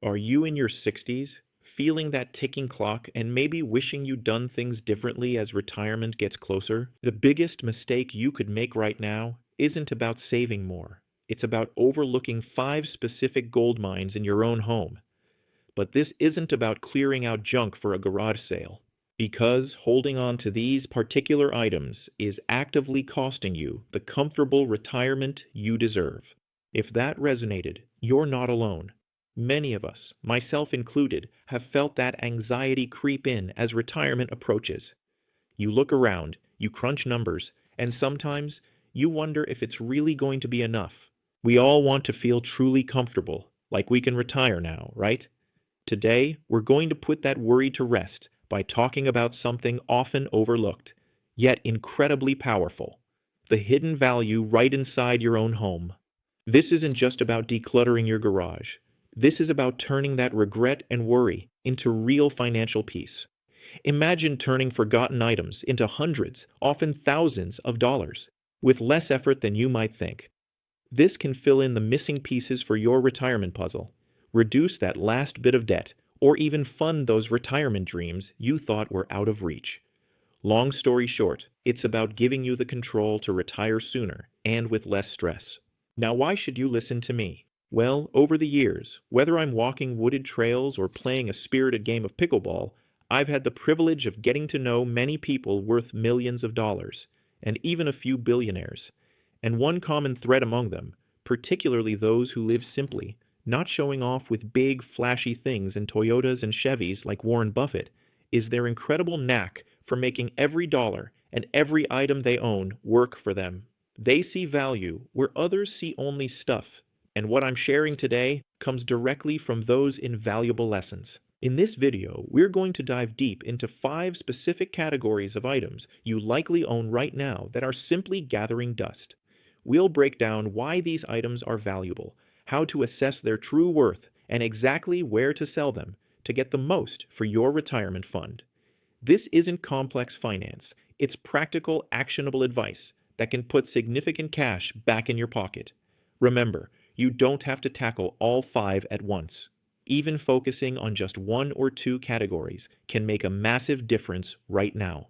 Are you in your 60s, feeling that ticking clock and maybe wishing you'd done things differently as retirement gets closer? The biggest mistake you could make right now isn't about saving more. It's about overlooking 5 specific gold mines in your own home. But this isn't about clearing out junk for a garage sale. Because holding on to these particular items is actively costing you the comfortable retirement you deserve. If that resonated, you're not alone. Many of us, myself included, have felt that anxiety creep in as retirement approaches. You look around, you crunch numbers, and sometimes you wonder if it's really going to be enough. We all want to feel truly comfortable, like we can retire now, right? Today, we're going to put that worry to rest by talking about something often overlooked, yet incredibly powerful: the hidden value right inside your own home. This isn't just about decluttering your garage. This is about turning that regret and worry into real financial peace. Imagine turning forgotten items into hundreds, often thousands of dollars, with less effort than you might think. This can fill in the missing pieces for your retirement puzzle, reduce that last bit of debt, or even fund those retirement dreams you thought were out of reach. Long story short, it's about giving you the control to retire sooner and with less stress. Now, why should you listen to me? Well, over the years, whether I'm walking wooded trails or playing a spirited game of pickleball, I've had the privilege of getting to know many people worth millions of dollars, and even a few billionaires. And one common thread among them, particularly those who live simply, not showing off with big, flashy things in Toyotas and Chevys like Warren Buffett, is their incredible knack for making every dollar and every item they own work for them. They see value where others see only stuff. And what I'm sharing today comes directly from those invaluable lessons. In this video, we're going to dive deep into 5 specific categories of items you likely own right now that are simply gathering dust. We'll break down why these items are valuable, how to assess their true worth, and exactly where to sell them to get the most for your retirement fund. This isn't complex finance, it's practical, actionable advice that can put significant cash back in your pocket. Remember, you don't have to tackle all 5 at once. Even focusing on just 1 or 2 categories can make a massive difference right now.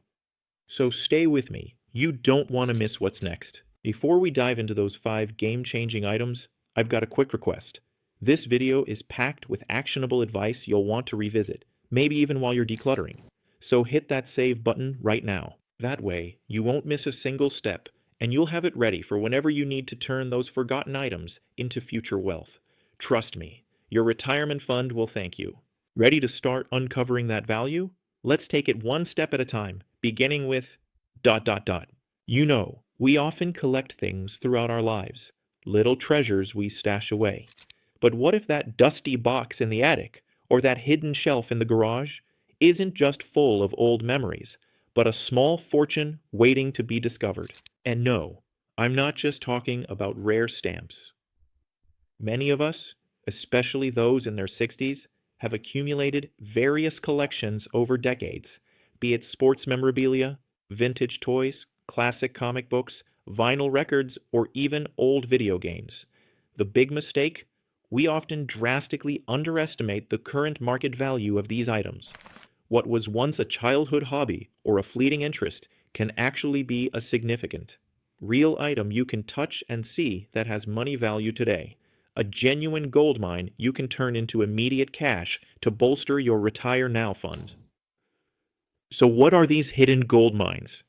So stay with me. You don't want to miss what's next. Before we dive into those 5 game-changing items, I've got a quick request. This video is packed with actionable advice you'll want to revisit, maybe even while you're decluttering. So hit that save button right now. That way, you won't miss a single step, and you'll have it ready for whenever you need to turn those forgotten items into future wealth. Trust me, your retirement fund will thank you. Ready to start uncovering that value? Let's take it one step at a time, beginning with ... You know, we often collect things throughout our lives, little treasures we stash away. But what if that dusty box in the attic, or that hidden shelf in the garage, isn't just full of old memories, but a small fortune waiting to be discovered? And no, I'm not just talking about rare stamps. Many of us, especially those in their 60s, have accumulated various collections over decades, be it sports memorabilia, vintage toys, classic comic books, vinyl records, or even old video games. The big mistake? We often drastically underestimate the current market value of these items. What was once a childhood hobby or a fleeting interest can actually be a significant, real item you can touch and see that has money value today. A genuine gold mine you can turn into immediate cash to bolster your Retire Now fund. So what are these hidden gold mines?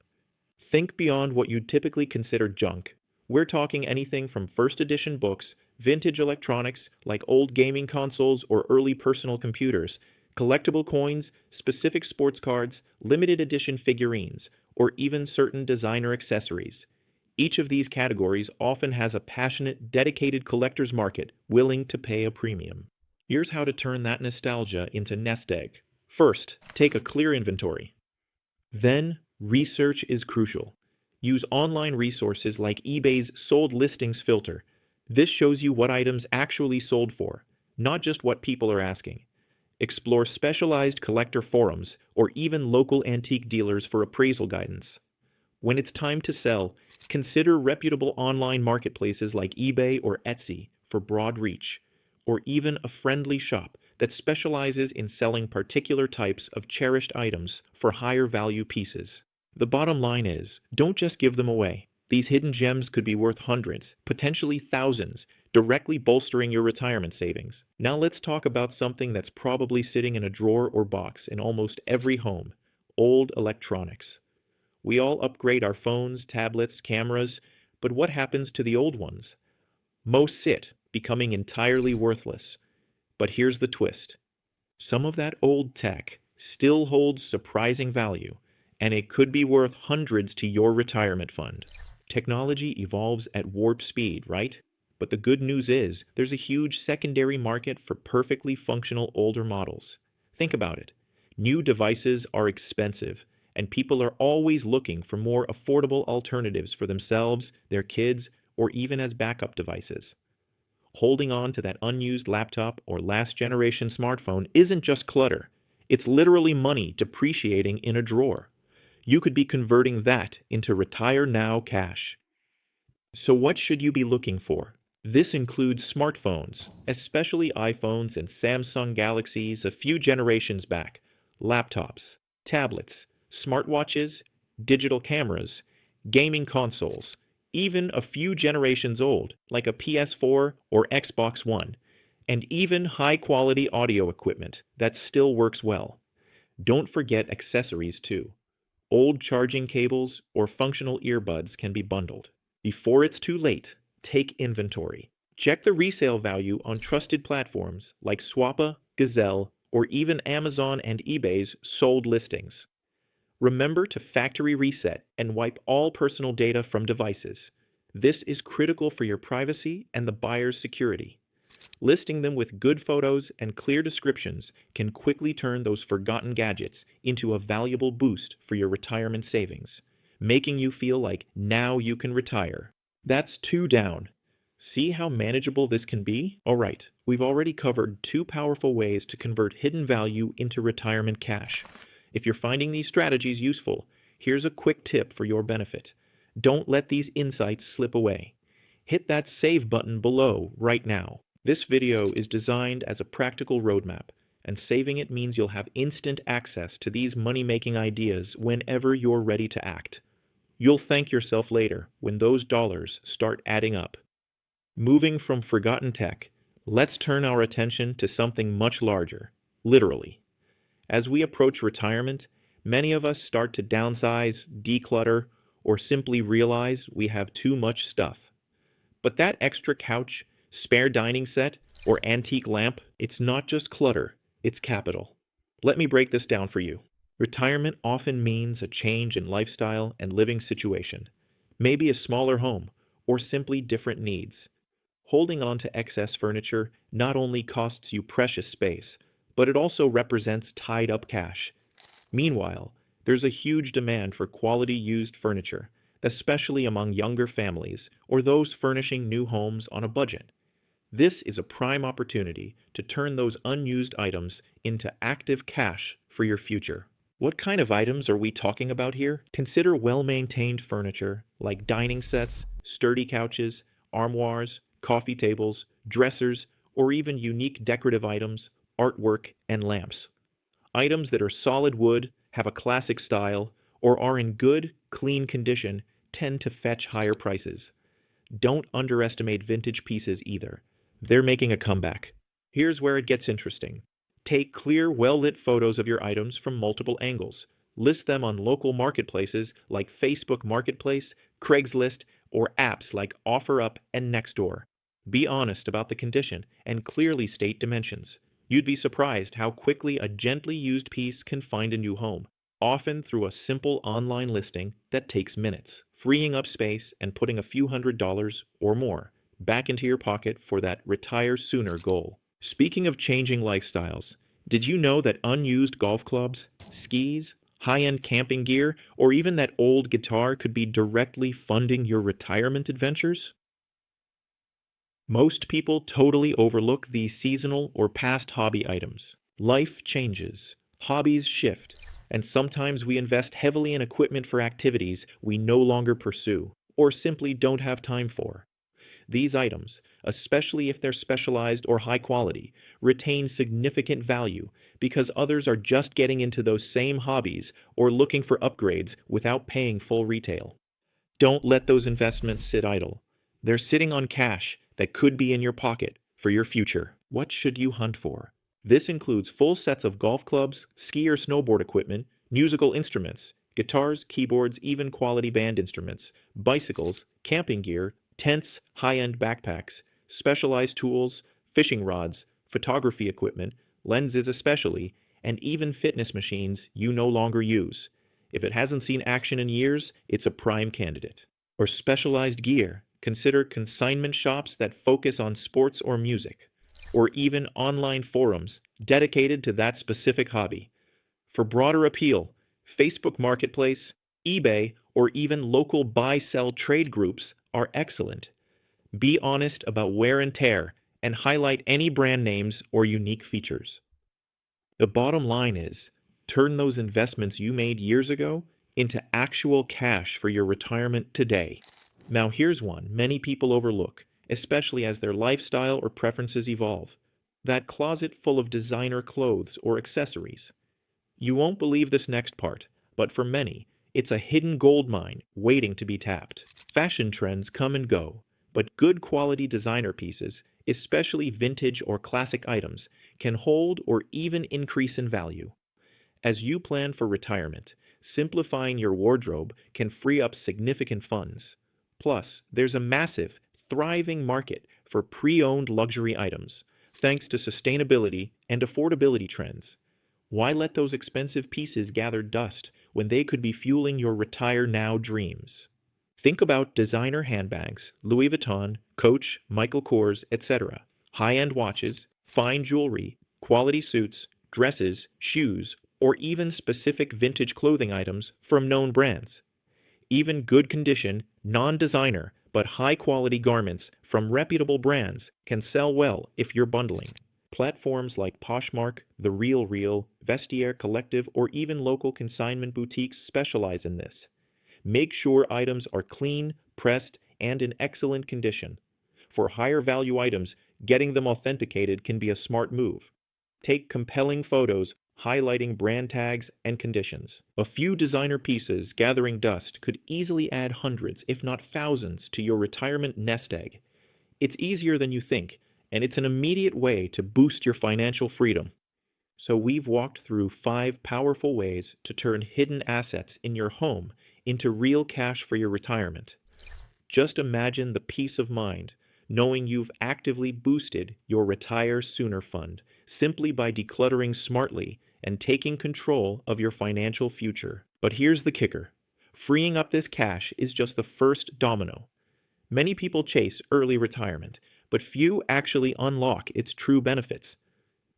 Think beyond what you'd typically consider junk. We're talking anything from first edition books, vintage electronics like old gaming consoles or early personal computers, collectible coins, specific sports cards, limited edition figurines, or even certain designer accessories. Each of these categories often has a passionate, dedicated collector's market willing to pay a premium. Here's how to turn that nostalgia into nest egg. First, take a clear inventory. Then, research is crucial. Use online resources like eBay's sold listings filter. This shows you what items actually sold for, not just what people are asking. Explore specialized collector forums or even local antique dealers for appraisal guidance. When it's time to sell, consider reputable online marketplaces like eBay or Etsy for broad reach, or even a friendly shop that specializes in selling particular types of cherished items for higher value pieces. The bottom line is, don't just give them away. These hidden gems could be worth hundreds, potentially thousands, directly bolstering your retirement savings. Now let's talk about something that's probably sitting in a drawer or box in almost every home: old electronics. We all upgrade our phones, tablets, cameras, but what happens to the old ones? Most sit, becoming entirely worthless. But here's the twist: some of that old tech still holds surprising value, and it could be worth hundreds to your retirement fund. Technology evolves at warp speed, right? But the good news is, there's a huge secondary market for perfectly functional older models. Think about it. New devices are expensive, and people are always looking for more affordable alternatives for themselves, their kids, or even as backup devices. Holding on to that unused laptop or last generation smartphone isn't just clutter. It's literally money depreciating in a drawer. You could be converting that into retire now cash. So what should you be looking for? This includes smartphones, especially iPhones and Samsung Galaxies a few generations back, laptops, tablets, smartwatches, digital cameras, gaming consoles, even a few generations old, like a PS4 or Xbox One, and even high-quality audio equipment that still works well. Don't forget accessories too. Old charging cables or functional earbuds can be bundled. Before it's too late, take inventory. Check the resale value on trusted platforms like Swappa, Gazelle, or even Amazon and eBay's sold listings. Remember to factory reset and wipe all personal data from devices. This is critical for your privacy and the buyer's security. Listing them with good photos and clear descriptions can quickly turn those forgotten gadgets into a valuable boost for your retirement savings, making you feel like now you can retire. That's two down. See how manageable this can be? Alright, we've already covered two powerful ways to convert hidden value into retirement cash. If you're finding these strategies useful, here's a quick tip for your benefit. Don't let these insights slip away. Hit that save button below right now. This video is designed as a practical roadmap, and saving it means you'll have instant access to these money-making ideas whenever you're ready to act. You'll thank yourself later when those dollars start adding up. Moving from forgotten tech, let's turn our attention to something much larger, literally. As we approach retirement, many of us start to downsize, declutter, or simply realize we have too much stuff. But that extra couch, spare dining set, or antique lamp, it's not just clutter, it's capital. Let me break this down for you. Retirement often means a change in lifestyle and living situation, maybe a smaller home, or simply different needs. Holding on to excess furniture not only costs you precious space, but it also represents tied-up cash. Meanwhile, there's a huge demand for quality used furniture, especially among younger families or those furnishing new homes on a budget. This is a prime opportunity to turn those unused items into active cash for your future. What kind of items are we talking about here? Consider well-maintained furniture like dining sets, sturdy couches, armoires, coffee tables, dressers, or even unique decorative items, artwork, and lamps. Items that are solid wood, have a classic style, or are in good, clean condition tend to fetch higher prices. Don't underestimate vintage pieces either. They're making a comeback. Here's where it gets interesting. Take clear, well-lit photos of your items from multiple angles. List them on local marketplaces like Facebook Marketplace, Craigslist, or apps like OfferUp and Nextdoor. Be honest about the condition and clearly state dimensions. You'd be surprised how quickly a gently used piece can find a new home, often through a simple online listing that takes minutes, freeing up space and putting a few $100s or more back into your pocket for that retire sooner goal. Speaking of changing lifestyles, did you know that unused golf clubs, skis, high-end camping gear, or even that old guitar could be directly funding your retirement adventures? Most people totally overlook these seasonal or past hobby items. Life changes, hobbies shift, and sometimes we invest heavily in equipment for activities we no longer pursue or simply don't have time for. These items, especially if they're specialized or high quality, retain significant value because others are just getting into those same hobbies or looking for upgrades without paying full retail. Don't let those investments sit idle. They're sitting on cash that could be in your pocket for your future. What should you hunt for? This includes full sets of golf clubs, ski or snowboard equipment, musical instruments, guitars, keyboards, even quality band instruments, bicycles, camping gear, tents, high-end backpacks, specialized tools, fishing rods, photography equipment, lenses especially, and even fitness machines you no longer use. If it hasn't seen action in years, it's a prime candidate. Or specialized gear. Consider consignment shops that focus on sports or music, or even online forums dedicated to that specific hobby. For broader appeal, Facebook Marketplace, eBay, or even local buy-sell trade groups are excellent. Be honest about wear and tear and highlight any brand names or unique features. The bottom line is, turn those investments you made years ago into actual cash for your retirement today. Now here's one many people overlook, especially as their lifestyle or preferences evolve. That closet full of designer clothes or accessories. You won't believe this next part, but for many, it's a hidden gold mine waiting to be tapped. Fashion trends come and go, but good quality designer pieces, especially vintage or classic items, can hold or even increase in value. As you plan for retirement, simplifying your wardrobe can free up significant funds. Plus, there's a massive, thriving market for pre-owned luxury items, thanks to sustainability and affordability trends. Why let those expensive pieces gather dust when they could be fueling your retire now dreams? Think about designer handbags, Louis Vuitton, Coach, Michael Kors, etc., high-end watches, fine jewelry, quality suits, dresses, shoes, or even specific vintage clothing items from known brands. Even good condition, non-designer, but high-quality garments from reputable brands can sell well if you're bundling. Platforms like Poshmark, The Real Real, Vestiaire Collective, or even local consignment boutiques specialize in this. Make sure items are clean, pressed, and in excellent condition. For higher value items, getting them authenticated can be a smart move. Take compelling photos highlighting brand tags and conditions. A few designer pieces gathering dust could easily add hundreds, if not thousands, to your retirement nest egg. It's easier than you think, and it's an immediate way to boost your financial freedom. So we've walked through 5 powerful ways to turn hidden assets in your home into real cash for your retirement. Just imagine the peace of mind knowing you've actively boosted your Retire Sooner fund simply by decluttering smartly and taking control of your financial future. But here's the kicker. Freeing up this cash is just the first domino. Many people chase early retirement, but few actually unlock its true benefits.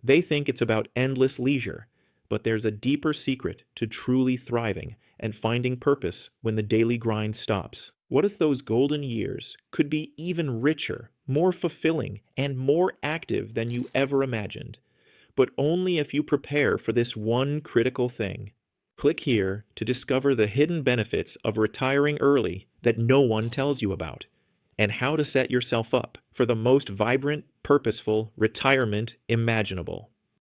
They think it's about endless leisure, but there's a deeper secret to truly thriving and finding purpose when the daily grind stops. What if those golden years could be even richer, more fulfilling, and more active than you ever imagined? But only if you prepare for this one critical thing. Click here to discover the hidden benefits of retiring early that no one tells you about, and how to set yourself up for the most vibrant, purposeful retirement imaginable.